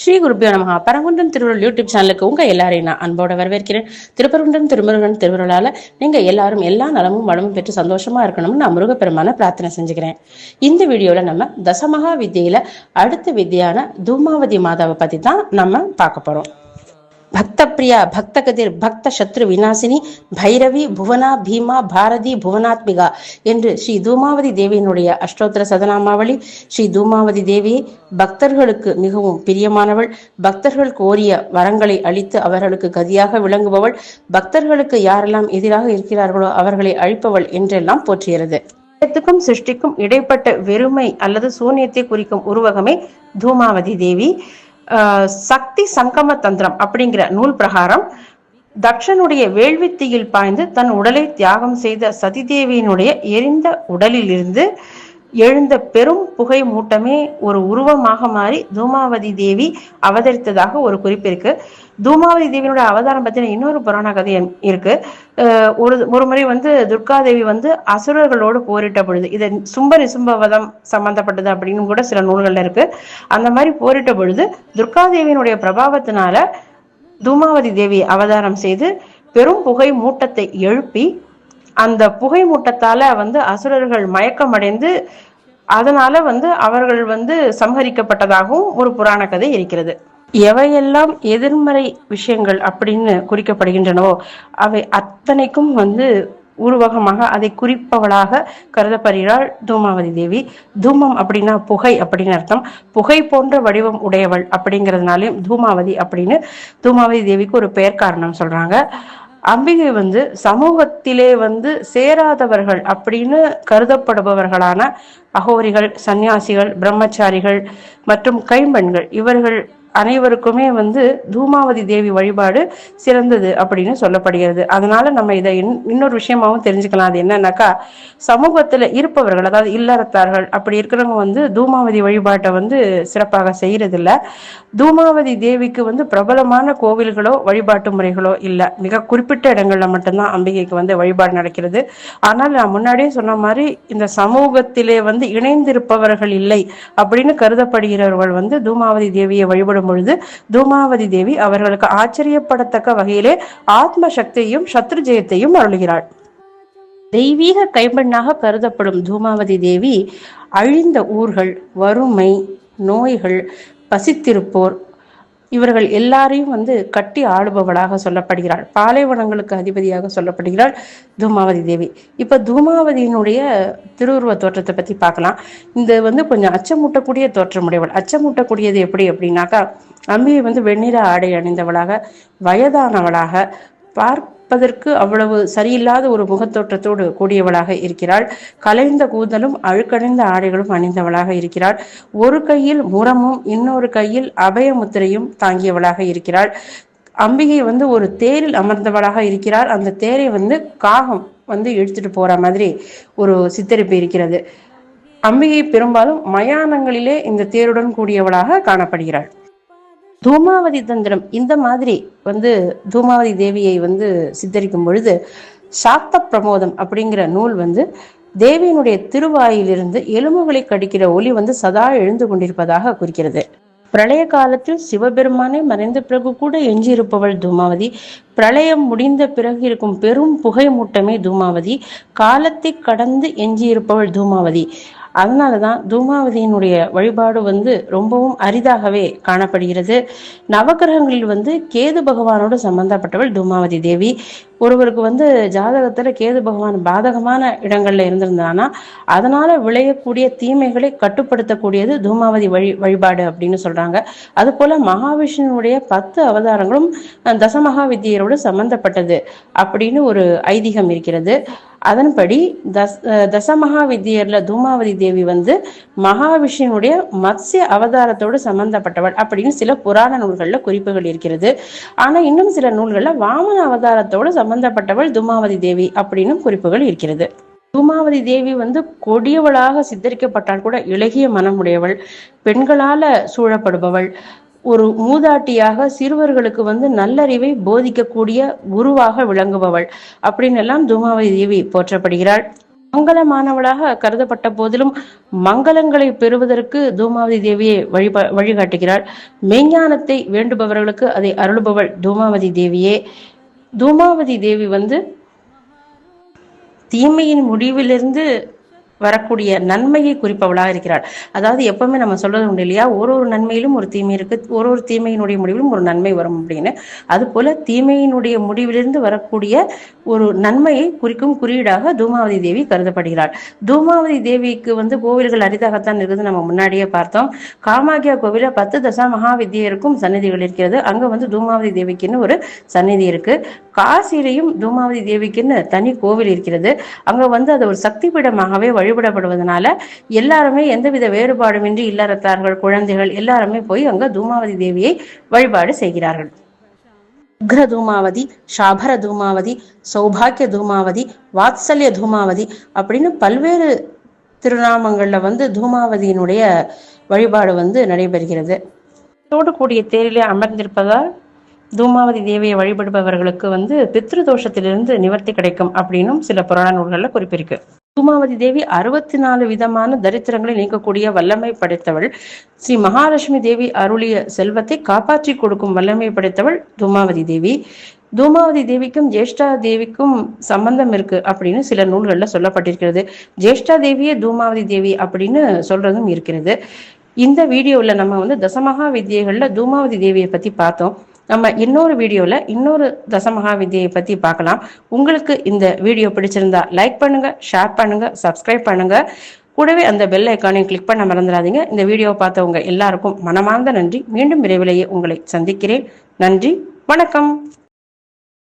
ஸ்ரீ குருபியோ நமஹ. பரங்குன்றம் திருவருள் யூடியூப் சேனலுக்கு உங்க எல்லாரையும் நான் அன்போட வரவேற்கிறேன். திருப்பரங்குன்றம் திருமுருகன் திருவிழால நீங்க எல்லாரும் எல்லா நலமும் வளமும் பெற்று சந்தோஷமா இருக்கணும்னு நான் முருகப்பெருமான பிரார்த்தனை செஞ்சுக்கிறேன். இந்த வீடியோல நம்ம தசமகா வித்தியில அடுத்த வித்தியான தூமாவதி மாதாவை பத்தி தான் நம்ம பார்க்க போறோம். பக்த பிரியா, பக்த கதிர், பக்த சத்ரு விநாசினி, பைரவி, புவனா, பீமா, பாரதி, புவனாத்மிகா என்று ஸ்ரீ தூமாவதி தேவியினுடைய அஷ்டோத்திர சதநாமாவளி. ஸ்ரீ தூமாவதி தேவி பக்தர்களுக்கு மிகவும் பிரியமானவள், பக்தர்கள் கோரிய வரங்களை அளித்து அவர்களுக்கு கதியாக விளங்குபவள், பக்தர்களுக்கு யாரெல்லாம் எதிராக இருக்கிறார்களோ அவர்களை அழிப்பவள் என்றெல்லாம் போற்றுகிறது. சிருஷ்டிக்கும் இடைப்பட்ட வெறுமை அல்லது சூன்யத்தை குறிக்கும் உருவகமே தூமாவதி தேவி. சக்தி சங்கம தந்திரம் அப்படிங்கிற நூல் பிரகாரம் தக்ஷனுடைய வேள்வித்தீயில் பாய்ந்து தன் உடலை தியாகம் செய்த சதிதேவியினுடைய எரிந்த உடலில் இருந்து எழுந்த பெரும் புகை மூட்டமே ஒரு உருவமாக மாறி தூமாவதி தேவி அவதரித்ததாக ஒரு குறிப்பு இருக்கு. தூமாவதி தேவியினுடைய அவதாரம் பத்தின இன்னொரு புராண கதை இருக்கு. ஒரு முறை துர்காதேவி அசுரர்களோடு போரிட்ட பொழுது, இது சும்ப நிசும்பவதம் சம்பந்தப்பட்டது அப்படின்னு கூட சில நூல்கள்ல இருக்கு. அந்த மாதிரி போரிட்ட பொழுது துர்காதேவியினுடைய பிரபாவத்தினால தூமாவதி தேவி அவதாரம் செய்து பெரும் புகை மூட்டத்தை எழுப்பி அந்த புகை மூட்டத்தால அசுரர்கள் மயக்கம் அடைந்து அதனால அவர்கள் சம்ஹரிக்கப்பட்டதாகவும் ஒரு புராண கதை இருக்கிறது. எவையெல்லாம் எதிர்மறை விஷயங்கள் அப்படின்னு குறிக்கப்படுகின்றனவோ அவை அத்தனைக்கும் உருவகமாக அதை குறிப்பவளாக கருதப்படுகிறாள் தூமாவதி தேவி. தூமம் அப்படின்னா புகை அப்படின்னு அர்த்தம். புகை போன்ற வடிவம் உடையவள் அப்படிங்கிறதுனாலே தூமாவதி அப்படின்னு தூமாவதி தேவிக்கு ஒரு பெயர் காரணம் சொல்றாங்க. அம்பிகை சமூகத்திலே சேராதவர்கள் அப்படின்னு கருதப்படுபவர்களான அகோரிகள், சன்னியாசிகள், பிரம்மச்சாரிகள் மற்றும் கைம்பெண்கள் இவர்கள் அனைவருக்குமே தூமாவதி தேவி வழிபாடு சிறந்தது அப்படின்னு சொல்லப்படுகிறது. அதனால நம்ம இதை இன்னொரு விஷயமாவும் தெரிஞ்சுக்கலாம். அது என்னன்னாக்கா, சமூகத்துல இருப்பவர்கள், அதாவது இல்லறத்தார்கள் அப்படி இருக்கிறவங்க தூமாவதி வழிபாட்டை சிறப்பாக செய்யறது இல்ல. தூமாவதி தேவிக்கு பிரபலமான கோவில்களோ வழிபாட்டு முறைகளோ இல்ல. மிக குறிப்பிட்ட இடங்கள்ல மட்டும்தான் அம்பிகைக்கு வழிபாடு நடக்கிறது. ஆனால் நான் முன்னாடியே சொன்ன மாதிரி இந்த சமூகத்திலே இணைந்திருப்பவர்கள் இல்லை அப்படின்னு கருதப்படுகிறவர்கள் தூமாவதி தேவியை வழிபடும் பொழுது தூமாவதி தேவி அவர்களுக்கு ஆச்சரியப்படத்தக்க வகையிலே ஆத்ம சக்தியையும் சத்ரு ஜெயத்தையும் அருளுகிறாள். தெய்வீக கைம்பெண்ணாக கருதப்படும் தூமாவதி தேவி அழிந்த ஊர்கள், வறுமை, நோய்கள், பசித்திருப்போர் இவர்கள் எல்லாரையும் கட்டி ஆளுபவளாக சொல்லப்படுகிறாள். பாலைவனங்களுக்கு அதிபதியாக சொல்லப்படுகிறாள் தூமாவதி தேவி. இப்ப தூமாவதியினுடைய திருவுருவ தோற்றத்தை பத்தி பார்க்கலாம். இந்த கொஞ்சம் அச்சமூட்டக்கூடிய தோற்றமுடையவள். அச்சமூட்டக்கூடியது எப்படி அப்படின்னாக்கா, அம்பிகை வெண்ணிற ஆடை அணிந்தவளாக, வயதானவளாக, பார்ப்பதற்கு அவ்வளவு சரியில்லாத ஒரு முகத்தோற்றத்தோடு கூடியவளாக இருக்கிறாள். கலைந்த கூந்தலும் அழுக்கடைந்த ஆடைகளும் அணிந்தவளாக இருக்கிறாள். ஒரு கையில் முரமும் இன்னொரு கையில் அபயமுத்திரையும் தாங்கியவளாக இருக்கிறாள். அம்பிகை ஒரு தேரில் அமர்ந்தவளாக இருக்கிறார். அந்த தேரை காகம் இழுத்துட்டு போற மாதிரி ஒரு சித்தரிப்பு இருக்கிறது. அம்பிகை பெரும்பாலும் மயானங்களிலே இந்த தேருடன் கூடியவளாக காணப்படுகிறாள். தூமாவதி தந்திரம் இந்த மாதிரி தூமாவதி தேவியை சித்தரிக்கும் பொழுது சாக்த பிரமோதம் அப்படிங்கிற நூல் தேவியினுடைய திருவாயிலிருந்து எலும்புகளை கடிக்கிற ஒலி சதா எழுந்து கொண்டிருப்பதாக குறிக்கிறது. பிரளய காலத்தில் சிவபெருமானை மறைந்த பிறகு கூட எஞ்சியிருப்பவள் தூமாவதி. பிரளயம் முடிந்த பிறகு இருக்கும் பெரும் புகை மூட்டமே தூமாவதி. காலத்தை கடந்து எஞ்சியிருப்பவள் தூமாவதி. அதனாலதான் தூமாவதியினுடைய வழிபாடு ரொம்பவும் அரிதாகவே காணப்படுகிறது. நவகிரகங்களில் கேது பகவானோடு சம்பந்தப்பட்டவள் தூமாவதி தேவி. ஒருவருக்கு ஜாதகத்துல கேது பகவான் பாதகமான இடங்கள்ல இருந்திருந்தானா அதனால விளையக்கூடிய தீமைகளை கட்டுப்படுத்தக்கூடியது தூமாவதி வழிபாடு அப்படின்னு சொல்றாங்க. அது போல மகாவிஷ்ணுனுடைய 10 அவதாரங்களும் தசமகா வித்தியரோடு சம்பந்தப்பட்டது அப்படின்னு ஒரு ஐதீகம் இருக்கிறது. அதன்படி தசமகா வித்தியர்ல தூமாவதி தேவி மகாவிஷ்ணுனுடைய மத்ஸ்ய அவதாரத்தோடு சம்பந்தப்பட்டவள் அப்படின்னு சில புராண நூல்கள்ல குறிப்புகள் இருக்கிறது. ஆனா இன்னும் சில நூல்கள்ல வாமன அவதாரத்தோடு சம்பந்தப்பட்டவள் தூமாவதி தேவி அப்படின்னு குறிப்புகள் இருக்கிறது. தூமாவதி தேவி கொடியவளாக சித்தரிக்கப்பட்டால் கூட இளகிய மனமுடையவள், பெண்களால சூழப்படுபவள், ஒரு மூதாட்டியாக சிறுவர்களுக்கு நல்லறிவை போதிக்கக்கூடிய குருவாக விளங்குபவள் அப்படின்னு எல்லாம் தூமாவதி தேவி போற்றப்படுகிறாள். மங்களமானவளாக கருதப்பட்ட போதிலும் மங்களங்களை பெறுவதற்கு தூமாவதி தேவியை வழிகாட்டுகிறாள். மெய்ஞானத்தை வேண்டுபவர்களுக்கு அதை அருளுபவள் தூமாவதி தேவியே. தூமாவதி தேவி தீமையின் முடிவிலிருந்து வரக்கூடிய நன்மையை குறிப்பவளாக இருக்கிறாள். அதாவது எப்பவுமே நம்ம சொல்றது உண்டு இல்லையா, ஒரு நன்மையிலும் ஒரு தீமை இருக்கு, ஒரு தீமையினுடைய முடிவிலும் ஒரு நன்மை வரும் அப்படின்னு. அது போல தீமையினுடைய முடிவிலிருந்து வரக்கூடிய ஒரு நன்மையை குறிக்கும் குறியீடாக தூமாவதி தேவி கருதப்படுகிறாள். தூமாவதி தேவிக்கு கோவில்கள் அரிதாகத்தான் இருக்குது. நம்ம முன்னாடியே பார்த்தோம். காமாக்கியா கோவில 10 தசா மகா வித்யருக்கும் சந்நிதிகள் இருக்கிறது. அங்க தூமாவதி தேவிக்குன்னு ஒரு சந்நிதி இருக்கு. காசிலையும் தூமாவதி தேவிக்குன்னு தனி கோவில் இருக்கிறது. அங்க அது ஒரு சக்தி பீடமாகவே வழிபடப்படுவதனால எல்லாருமே எந்தவித வேறுபாடுமின்றி இல்லறத்தார்கள், குழந்தைகள் எல்லாருமே போய் அங்க தூமாவதி தேவியை வழிபாடு செய்கிறார்கள். உக்ர தூமாவதி, சாபர தூமாவதி, சௌபாக்கிய தூமாவதி, வாத்சல்ய தூமாவதி அப்படின்னு பல்வேறு திருநாமங்கள்ல தூமாவதியினுடைய வழிபாடு நடைபெறுகிறது. தோடு கூடிய தேரிலே அமர்ந்திருப்பதால் தூமாவதி தேவியை வழிபடுபவர்களுக்கு பித்ரு தோஷத்திலிருந்து நிவர்த்தி கிடைக்கும் அப்படின்னும் சில புராண நூல்கள்ல குறிப்பிருக்கு. தூமாவதி தேவி 64 விதமான தரித்திரங்களை நீக்கக்கூடிய வல்லமை படைத்தவள். ஸ்ரீ மகாலட்சுமி தேவி அருளிய செல்வத்தை காப்பாற்றி கொடுக்கும் வல்லமை படைத்தவள் தூமாவதி தேவி. தூமாவதி தேவிக்கும் ஜேஷ்டா தேவிக்கும் சம்பந்தம் இருக்கு அப்படின்னு சில நூல்கள்ல சொல்லப்பட்டிருக்கிறது. ஜேஷ்டா தேவியே தூமாவதி தேவி அப்படின்னு சொல்றதும் இருக்கிறது. இந்த வீடியோல நம்ம தசமகா வித்யைகள்ல தூமாவதி தேவியை பத்தி பார்த்தோம். நம்ம இன்னொரு வீடியோல இன்னொரு தசமகா வித்யை பத்தி பார்க்கலாம். உங்களுக்கு இந்த வீடியோ பிடிச்சிருந்தா லைக் பண்ணுங்க, ஷேர் பண்ணுங்க, சப்ஸ்கிரைப் பண்ணுங்க. கூடவே அந்த பெல் ஐக்கானை கிளிக் பண்ண மறந்துடாதீங்க. இந்த வீடியோ பார்த்தவங்க எல்லாருக்கும் மனமார்ந்த நன்றி. மீண்டும் விரைவிலேயே உங்களை சந்திக்கிறேன். நன்றி, வணக்கம்.